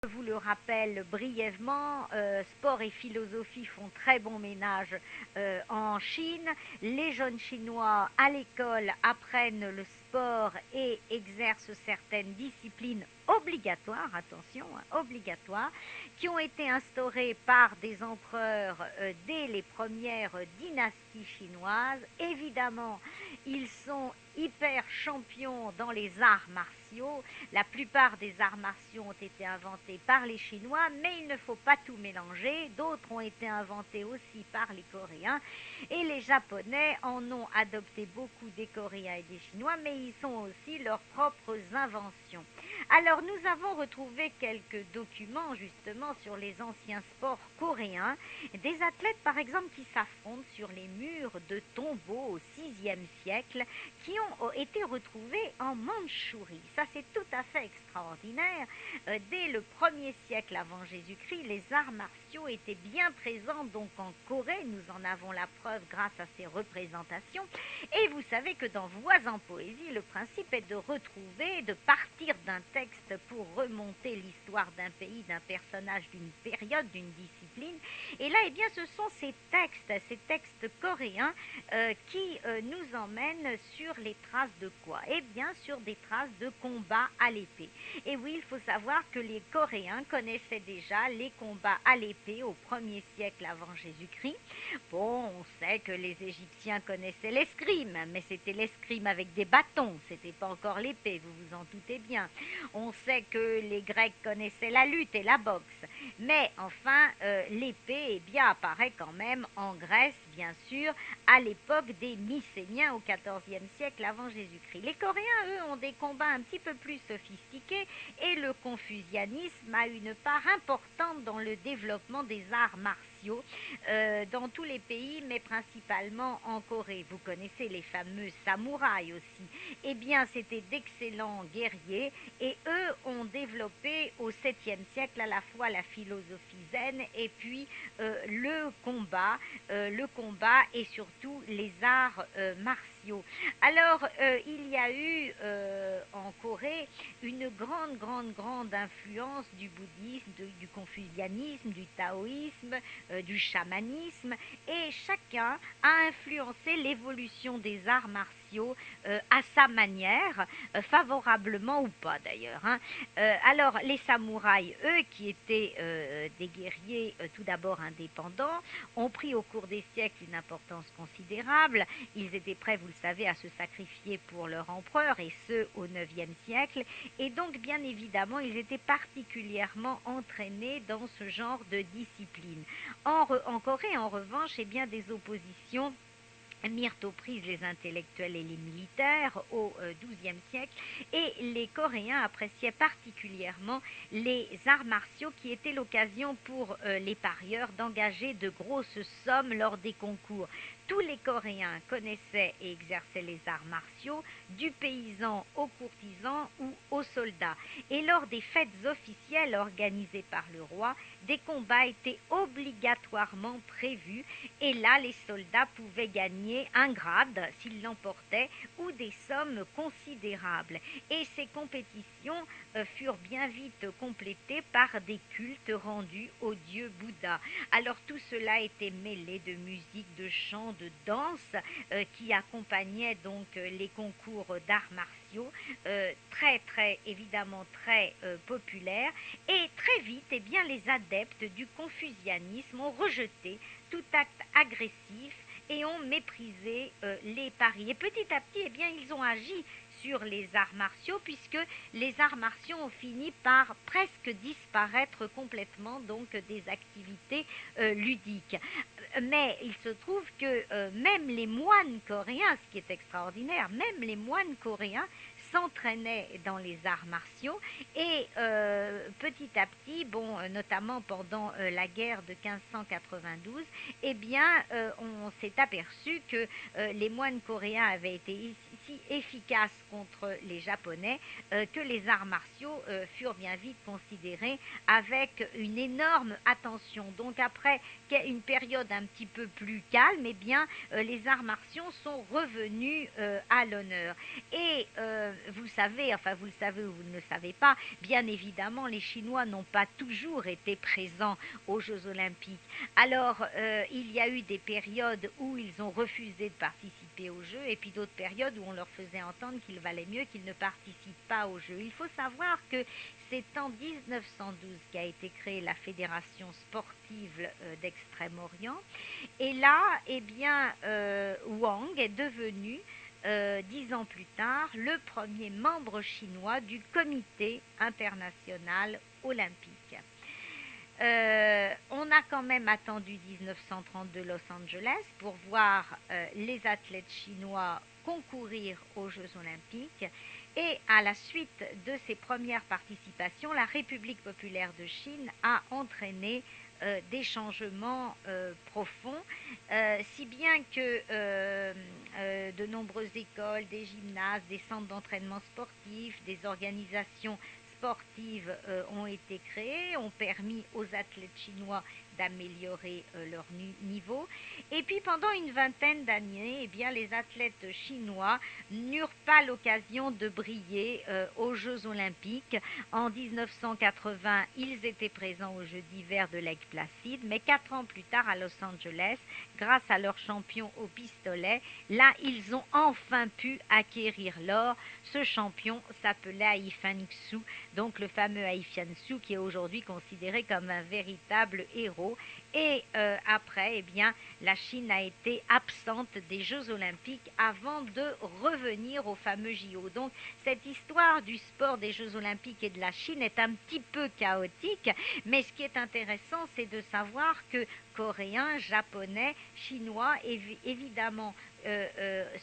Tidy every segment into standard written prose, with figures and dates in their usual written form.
Je vous le rappelle brièvement, sport et philosophie font très bon ménage en Chine. Les jeunes Chinois à l'école apprennent le sport et exercent certaines disciplines obligatoires, attention, hein, obligatoires, qui ont été instaurées par des empereurs dès les premières dynasties chinoises. Évidemment, ils sont hyper champions dans les arts martiaux. La plupart des arts martiaux ont été inventés par les Chinois, mais il ne faut pas tout mélanger. D'autres ont été inventés aussi par les Coréens. Et les Japonais en ont adopté beaucoup des Coréens et des Chinois, mais ils sont aussi leurs propres inventions. Alors nous avons retrouvé quelques documents justement sur les anciens sports coréens, des athlètes par exemple qui s'affrontent sur les murs de tombeaux au VIe siècle, qui ont été retrouvés en Mandchourie. Ça, c'est tout à fait extraordinaire. Dès le 1er siècle avant Jésus-Christ, les arts martiaux étaient bien présents donc en Corée. Nous en avons la preuve grâce à ces représentations. Et vous savez que dans Voix en poésie, le principe est de retrouver, de partir d'un texte pour remonter l'histoire d'un pays, d'un personnage, d'une période, d'une discipline. Et là, eh bien, ce sont ces textes coréens qui nous emmènent sur les traces de quoi? Eh bien, sur des traces de combats à l'épée. Et oui, il faut savoir que les Coréens connaissaient déjà les combats à l'épée au 1er siècle avant Jésus-Christ. Bon, on sait que les Égyptiens connaissaient l'escrime, mais c'était l'escrime avec des bâtons, c'était pas encore l'épée, vous vous en doutez bien. On sait que les Grecs connaissaient la lutte et la boxe, mais enfin, l'épée eh bien, apparaît quand même en Grèce, bien sûr, à l'époque des Mycéniens au XIVe siècle avant Jésus-Christ. Les Coréens, eux, ont des combats un petit peu plus sophistiqués et le confucianisme a une part importante dans le développement des arts martiaux dans tous les pays, mais principalement en Corée. Vous connaissez les fameux samouraïs aussi. Eh bien, c'était d'excellents guerriers et eux ont développé au 7e siècle à la fois la philosophie zen et puis le combat et surtout les arts martiaux. Alors, il y a eu en Corée une grande influence du bouddhisme, du confucianisme, du taoïsme, du chamanisme, et chacun a influencé l'évolution des arts martiaux à sa manière, favorablement ou pas d'ailleurs. Hein. Alors, les samouraïs, eux, qui étaient des guerriers tout d'abord indépendants, ont pris au cours des siècles une importance considérable. Ils étaient prêts, vous le savez, à se sacrifier pour leur empereur, et ce, au IXe siècle. Et donc, bien évidemment, ils étaient particulièrement entraînés dans ce genre de discipline. En Corée, en revanche, eh bien, des oppositions mirent aux prises les intellectuels et les militaires au XIIe siècle, et les Coréens appréciaient particulièrement les arts martiaux qui étaient l'occasion pour les parieurs d'engager de grosses sommes lors des concours. Tous les Coréens connaissaient et exerçaient les arts martiaux, du paysan au courtisan ou au soldat. Et lors des fêtes officielles organisées par le roi, des combats étaient obligatoirement prévus, et là les soldats pouvaient gagner un grade s'ils l'emportaient ou des sommes considérables. Et ces compétitions furent bien vite complétées par des cultes rendus au dieu Bouddha. Alors tout cela était mêlé de musique, de chants, de danse qui accompagnaient donc les concours d'arts martiaux, très évidemment très populaires. Et très vite, eh bien, les adeptes du confucianisme ont rejeté tout acte agressif et ont méprisé les paris. Et petit à petit, eh bien, ils ont agi sur les arts martiaux, puisque les arts martiaux ont fini par presque disparaître complètement donc des activités ludiques. Mais il se trouve que même les moines coréens, ce qui est extraordinaire, même les moines coréens s'entraînaient dans les arts martiaux, et petit à petit, bon, notamment pendant la guerre de 1592, eh bien, on s'est aperçu que les moines coréens avaient été si efficaces contre les Japonais que les arts martiaux furent bien vite considérés avec une énorme attention. Donc après une période un petit peu plus calme, eh bien les arts martiaux sont revenus à l'honneur. Et vous savez, enfin vous le savez ou vous ne le savez pas, bien évidemment les Chinois n'ont pas toujours été présents aux Jeux olympiques. Alors il y a eu des périodes où ils ont refusé de participer aux Jeux et puis d'autres périodes où on leur faisait entendre qu'il valait mieux qu'ils ne participent pas aux Jeux. Il faut savoir que c'est en 1912 qu'a été créée la Fédération sportive d'Extrême-Orient. Et là, eh bien, Wang est devenu 10 ans plus tard, le premier membre chinois du Comité international olympique. On a quand même attendu 1930 de Los Angeles pour voir les athlètes chinois concourir aux Jeux olympiques. Et à la suite de ces premières participations, la République populaire de Chine a entraîné des changements profonds, si bien que de nombreuses écoles, des gymnases, des centres d'entraînement sportifs, des organisations sportives ont été créées, ont permis aux athlètes chinois d'améliorer leur niveau. Et puis pendant une vingtaine d'années, eh bien, les athlètes chinois n'eurent pas l'occasion de briller aux Jeux olympiques. En 1980, ils étaient présents aux Jeux d'hiver de Lake Placid, mais 4 ans plus tard à Los Angeles, grâce à leur champion au pistolet, là, ils ont enfin pu acquérir l'or. Ce champion s'appelait Ai Fan-Xu, donc le fameux Ai Fan-Xu qui est aujourd'hui considéré comme un véritable héros. Et après, eh bien, la Chine a été absente des Jeux olympiques avant de revenir aux fameux JO. Donc, cette histoire du sport des Jeux olympiques et de la Chine est un petit peu chaotique, mais ce qui est intéressant, c'est de savoir que Coréens, Japonais, Chinois, évidemment,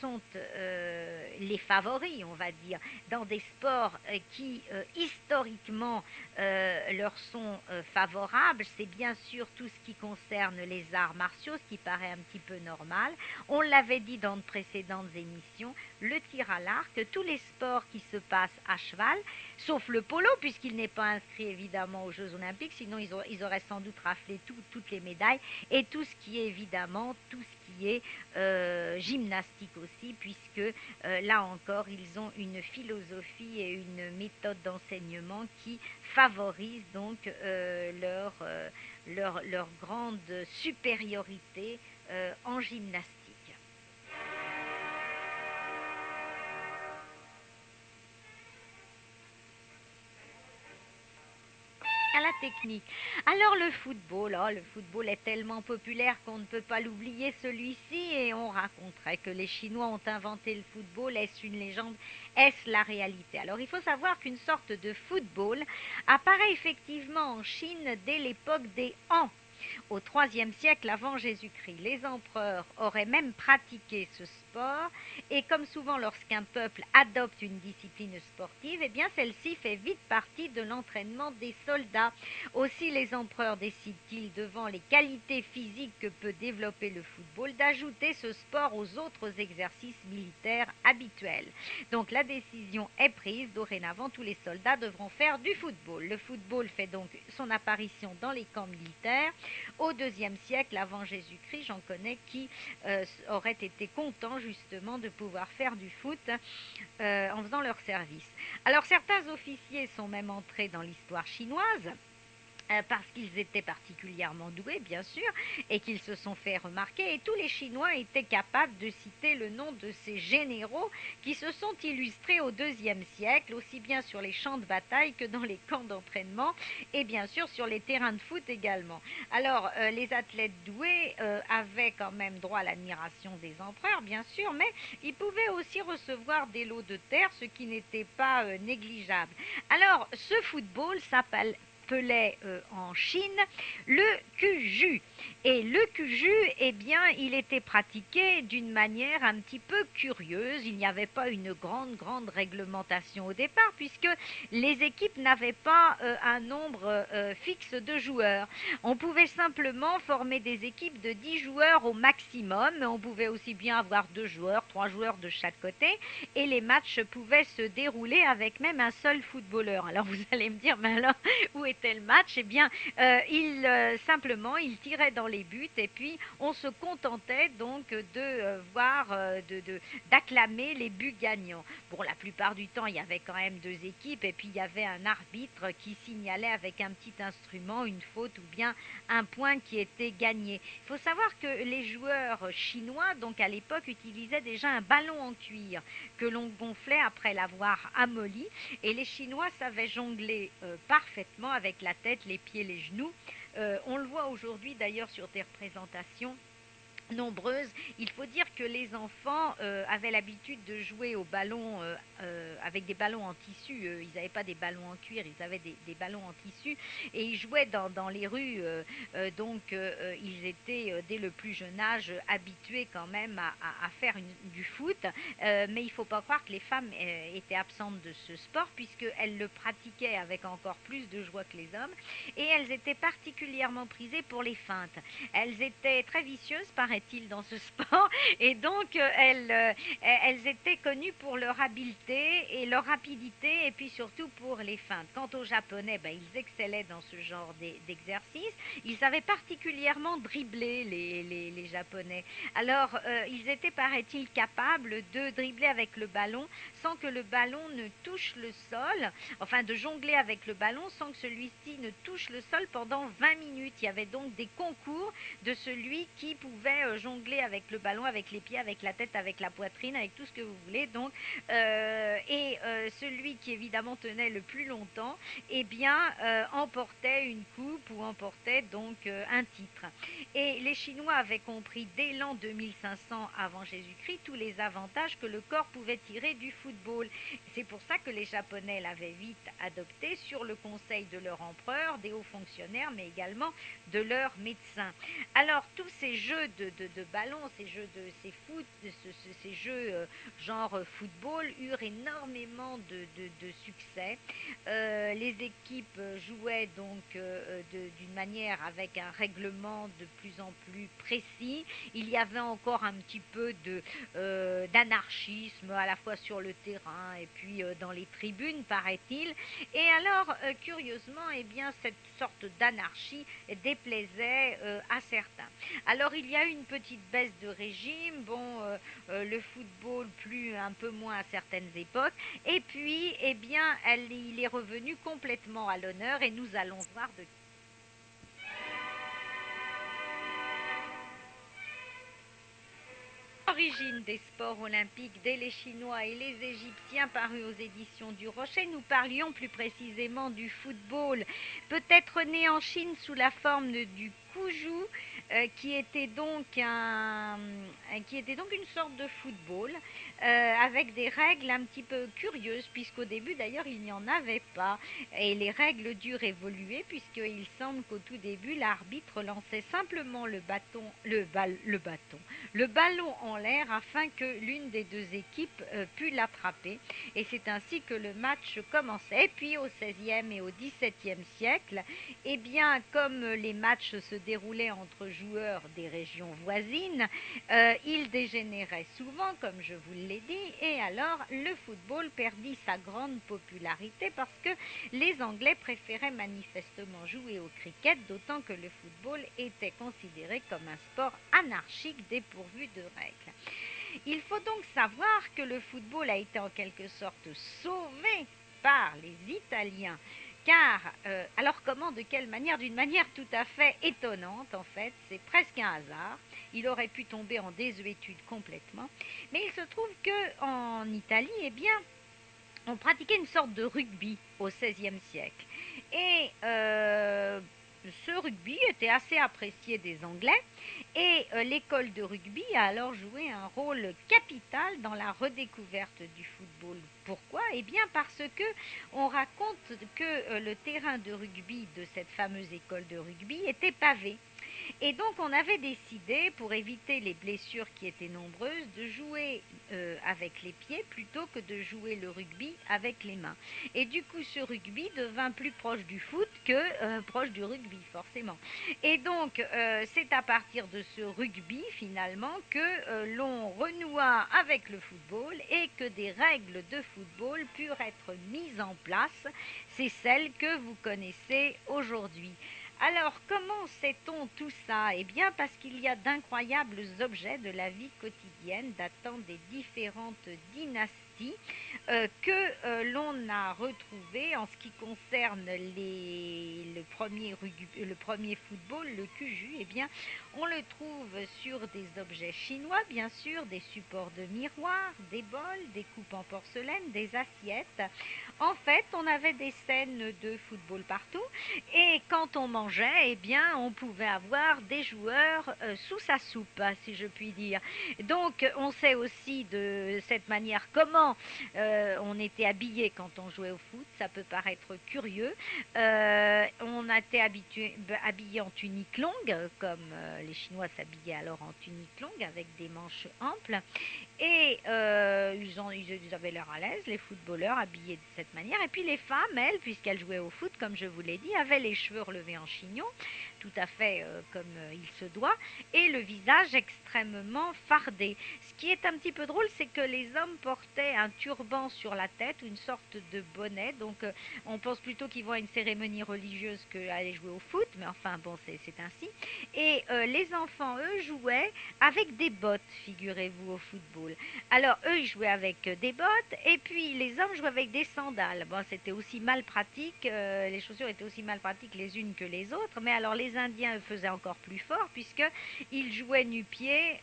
sont les favoris, on va dire, dans des sports qui historiquement leur sont favorables. C'est bien sûr tout ce qui concerne les arts martiaux, ce qui paraît un petit peu normal. On l'avait dit dans de précédentes émissions, le tir à l'arc, tous les sports qui se passent à cheval, sauf le polo, puisqu'il n'est pas inscrit évidemment aux Jeux olympiques, sinon ils auraient sans doute raflé toutes les médailles, et tout ce qui est évidemment, tout ce qui est gymnastique aussi, puisque là encore, ils ont une philosophie et une méthode d'enseignement qui favorise donc leur grande supériorité en gymnastique. À la technique. Alors le football est tellement populaire qu'on ne peut pas l'oublier celui-ci et on raconterait que les Chinois ont inventé le football. Est-ce une légende? Est-ce la réalité? Alors il faut savoir qu'une sorte de football apparaît effectivement en Chine dès l'époque des Han. Au IIIe siècle avant Jésus-Christ, les empereurs auraient même pratiqué ce sport et comme souvent lorsqu'un peuple adopte une discipline sportive, eh bien celle-ci fait vite partie de l'entraînement des soldats. Aussi les empereurs décident-ils, devant les qualités physiques que peut développer le football, d'ajouter ce sport aux autres exercices militaires habituels. Donc la décision est prise, dorénavant tous les soldats devront faire du football. Le football fait donc son apparition dans les camps militaires. Au IIe siècle avant Jésus-Christ, j'en connais qui auraient été contents justement de pouvoir faire du foot en faisant leur service. Alors certains officiers sont même entrés dans l'histoire chinoise parce qu'ils étaient particulièrement doués, bien sûr, et qu'ils se sont fait remarquer. Et tous les Chinois étaient capables de citer le nom de ces généraux qui se sont illustrés au IIe siècle, aussi bien sur les champs de bataille que dans les camps d'entraînement, et bien sûr sur les terrains de foot également. Alors, les athlètes doués avaient quand même droit à l'admiration des empereurs, bien sûr, mais ils pouvaient aussi recevoir des lots de terre, ce qui n'était pas négligeable. Alors, ce football appelait en Chine le cuju. Et le cuju, eh bien, il était pratiqué d'une manière un petit peu curieuse. Il n'y avait pas une grande réglementation au départ, puisque les équipes n'avaient pas un nombre fixe de joueurs. On pouvait simplement former des équipes de 10 joueurs au maximum, mais on pouvait aussi bien avoir 2 joueurs, 3 joueurs de chaque côté, et les matchs pouvaient se dérouler avec même un seul footballeur. Alors vous allez me dire, mais alors, où était le match? Eh bien, simplement, il tirait dans les buts, et puis on se contentait donc de voir, d'acclamer les buts gagnants. Bon, la plupart du temps, il y avait quand même 2 équipes, et puis il y avait un arbitre qui signalait avec un petit instrument une faute ou bien un point qui était gagné. Il faut savoir que les joueurs chinois, donc à l'époque, utilisaient déjà un ballon en cuir que l'on gonflait après l'avoir amolli, et les Chinois savaient jongler parfaitement avec la tête, les pieds, les genoux. On le voit aujourd'hui d'ailleurs sur des représentations nombreuses. Il faut dire que les enfants avaient l'habitude de jouer au ballon avec des ballons en tissu. Ils n'avaient pas des ballons en cuir, ils avaient des ballons en tissu et ils jouaient dans les rues. Donc ils étaient dès le plus jeune âge habitués quand même à faire du foot. Mais il ne faut pas croire que les femmes étaient absentes de ce sport puisqu'elles le pratiquaient avec encore plus de joie que les hommes et elles étaient particulièrement prisées pour les feintes. Elles étaient très vicieuses, paraît-il, dans ce sport, et donc elles étaient connues pour leur habileté et leur rapidité, et puis surtout pour les feintes. Quant aux Japonais, ben, ils excellaient dans ce genre d'exercice. Ils savaient particulièrement dribbler, les Japonais. Alors, ils étaient, paraît-il, capables de dribbler avec le ballon sans que le ballon ne touche le sol, enfin de jongler avec le ballon sans que celui-ci ne touche le sol pendant 20 minutes. Il y avait donc des concours de celui qui pouvait jongler avec le ballon, avec les pieds, avec la tête, avec la poitrine, avec tout ce que vous voulez. Donc, celui qui évidemment tenait le plus longtemps, eh bien, emportait une coupe ou emportait donc un titre. Et les Chinois avaient compris dès l'an 2500 avant Jésus-Christ tous les avantages que le corps pouvait tirer du football. C'est pour ça que les Japonais l'avaient vite adopté sur le conseil de leur empereur, des hauts fonctionnaires, mais également de leurs médecins. Alors tous ces jeux de ballon, ces jeux genre football eurent énormément de succès. Les équipes jouaient donc d'une manière avec un règlement de plus en plus précis. Il y avait encore un petit peu d'anarchisme à la fois sur le terrain et puis dans les tribunes, paraît-il. Et alors, curieusement, eh bien, cette sorte d'anarchie déplaisait à certains. Alors, il y a eu une petite baisse de régime, bon, le football plus un peu moins à certaines époques, et puis, eh bien, il est revenu complètement à l'honneur, et nous allons voir de Origine des sports olympiques dès les Chinois et les Égyptiens parus aux éditions du Rocher, nous parlions plus précisément du football, peut-être né en Chine sous la forme du Kuju, qui était donc une sorte de football avec des règles un petit peu curieuses, puisqu'au début d'ailleurs il n'y en avait pas, et les règles durent évoluer, puisqu'il semble qu'au tout début l'arbitre lançait simplement le ballon en l'air afin que l'une des deux équipes pût l'attraper. Et c'est ainsi que le match commençait. Et puis au XVIe et au XVIIe siècle, eh bien, comme les matchs se déroulaient entre joueurs des régions voisines, il dégénérait souvent, comme je vous l'ai dit, et alors le football perdit sa grande popularité parce que les Anglais préféraient manifestement jouer au cricket, d'autant que le football était considéré comme un sport anarchique dépourvu de règles. Il faut donc savoir que le football a été en quelque sorte sauvé par les Italiens. Car, alors comment, de quelle manière? D'une manière tout à fait étonnante en fait, c'est presque un hasard. Il aurait pu tomber en désuétude complètement. Mais il se trouve qu'en Italie, eh bien, on pratiquait une sorte de rugby au XVIe siècle. Et ce rugby était assez apprécié des Anglais. Et l'école de rugby a alors joué un rôle capital dans la redécouverte du football. Pourquoi? Eh bien parce que on raconte que le terrain de rugby de cette fameuse école de rugby était pavé. Et donc on avait décidé, pour éviter les blessures qui étaient nombreuses, de jouer avec les pieds plutôt que de jouer le rugby avec les mains. Et du coup ce rugby devint plus proche du foot que proche du rugby forcément. Et donc c'est à partir de ce rugby finalement que l'on renoua avec le football et que des règles de football purent être mises en place. C'est celles que vous connaissez aujourd'hui. Alors, comment sait-on tout ça? Eh bien, parce qu'il y a d'incroyables objets de la vie quotidienne datant des différentes dynasties que l'on a retrouvés en ce qui concerne le premier football, le cuju. Eh bien, on le trouve sur des objets chinois, bien sûr, des supports de miroirs, des bols, des coupes en porcelaine, des assiettes. En fait, on avait des scènes de football partout et quand on mangeait, eh bien, on pouvait avoir des joueurs sous sa soupe, si je puis dire. Donc, on sait aussi de cette manière comment on était habillé quand on jouait au foot. Ça peut paraître curieux. On était habillé en tunique longue, comme les Chinois s'habillaient alors en tunique longue avec des manches amples. Et ils avaient l'air à l'aise, les footballeurs habillés de cette manière. Et puis les femmes, elles, puisqu'elles jouaient au foot, comme je vous l'ai dit, avaient les cheveux relevés en chignon, tout à fait comme il se doit, et le visage extrêmement fardé. Ce qui est un petit peu drôle, c'est que les hommes portaient un turban sur la tête, une sorte de bonnet. Donc on pense plutôt qu'ils vont à une cérémonie religieuse qu'à aller jouer au foot, mais enfin bon, c'est ainsi. Et les enfants, eux, jouaient avec des bottes, figurez-vous, au football. Alors, eux, ils jouaient avec des bottes, et puis les hommes jouaient avec des sandales. Bon, c'était aussi mal pratique, les chaussures étaient aussi mal pratiques les unes que les autres, mais alors les Indiens, eux, faisaient encore plus fort, puisqu'ils jouaient nu-pieds,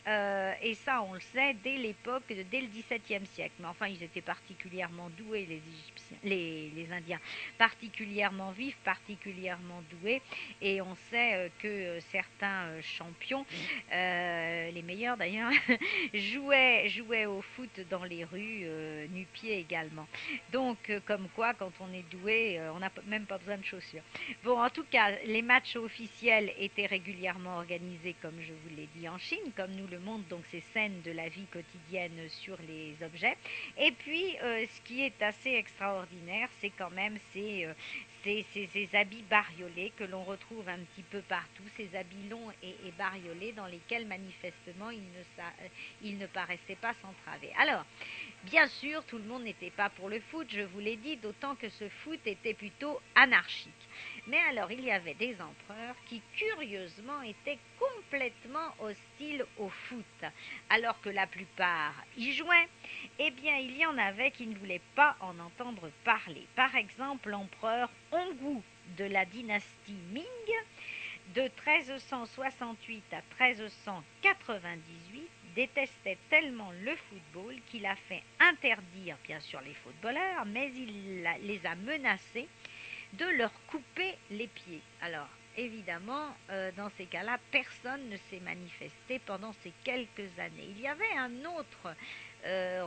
et ça, on le sait, dès l'époque, dès le XVIIe siècle. Mais enfin, ils étaient particulièrement doués, les Égyptiens, les Indiens, particulièrement vifs, particulièrement doués, et on sait que certains champions, les meilleurs d'ailleurs, jouaient au foot dans les rues, nu-pieds également. Donc, comme quoi, quand on est doué, on n'a même pas besoin de chaussures. Bon, en tout cas, les matchs officiels étaient régulièrement organisés, comme je vous l'ai dit, en Chine, comme nous le montrent donc ces scènes de la vie quotidienne sur les objets. Et puis, ce qui est assez extraordinaire, c'est quand même ces habits bariolés que l'on retrouve un petit peu partout, ces habits longs et bariolés dans lesquels manifestement il ne paraissait pas s'entraver. Alors, bien sûr, tout le monde n'était pas pour le foot, je vous l'ai dit, d'autant que ce foot était plutôt anarchique. Mais alors, il y avait des empereurs qui, curieusement, étaient complètement hostiles au foot, alors que la plupart y jouaient. Eh bien, il y en avait qui ne voulaient pas en entendre parler. Par exemple, l'empereur Hongwu de la dynastie Ming, de 1368 à 1398, détestait tellement le football qu'il a fait interdire, bien sûr, les footballeurs, mais il les a menacés de leur couper les pieds. Alors, évidemment, dans ces cas-là, personne ne s'est manifesté pendant ces quelques années. Il y avait un autre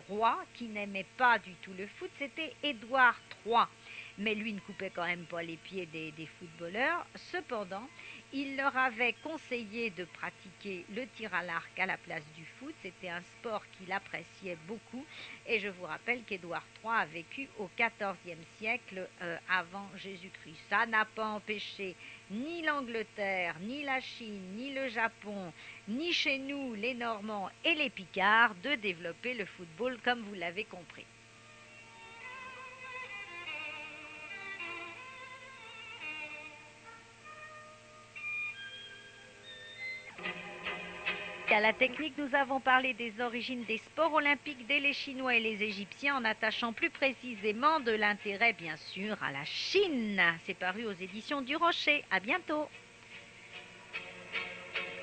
roi qui n'aimait pas du tout le foot, c'était Édouard III. Mais lui ne coupait quand même pas les pieds des footballeurs. Cependant, il leur avait conseillé de pratiquer le tir à l'arc à la place du foot. C'était un sport qu'il appréciait beaucoup. Et je vous rappelle qu'Édouard III a vécu au XIVe siècle avant Jésus-Christ. Ça n'a pas empêché ni l'Angleterre, ni la Chine, ni le Japon, ni chez nous les Normands et les Picards de développer le football comme vous l'avez compris. À la technique, nous avons parlé des origines des sports olympiques dès les Chinois et les Égyptiens en attachant plus précisément de l'intérêt, bien sûr, à la Chine. C'est paru aux éditions du Rocher. À bientôt.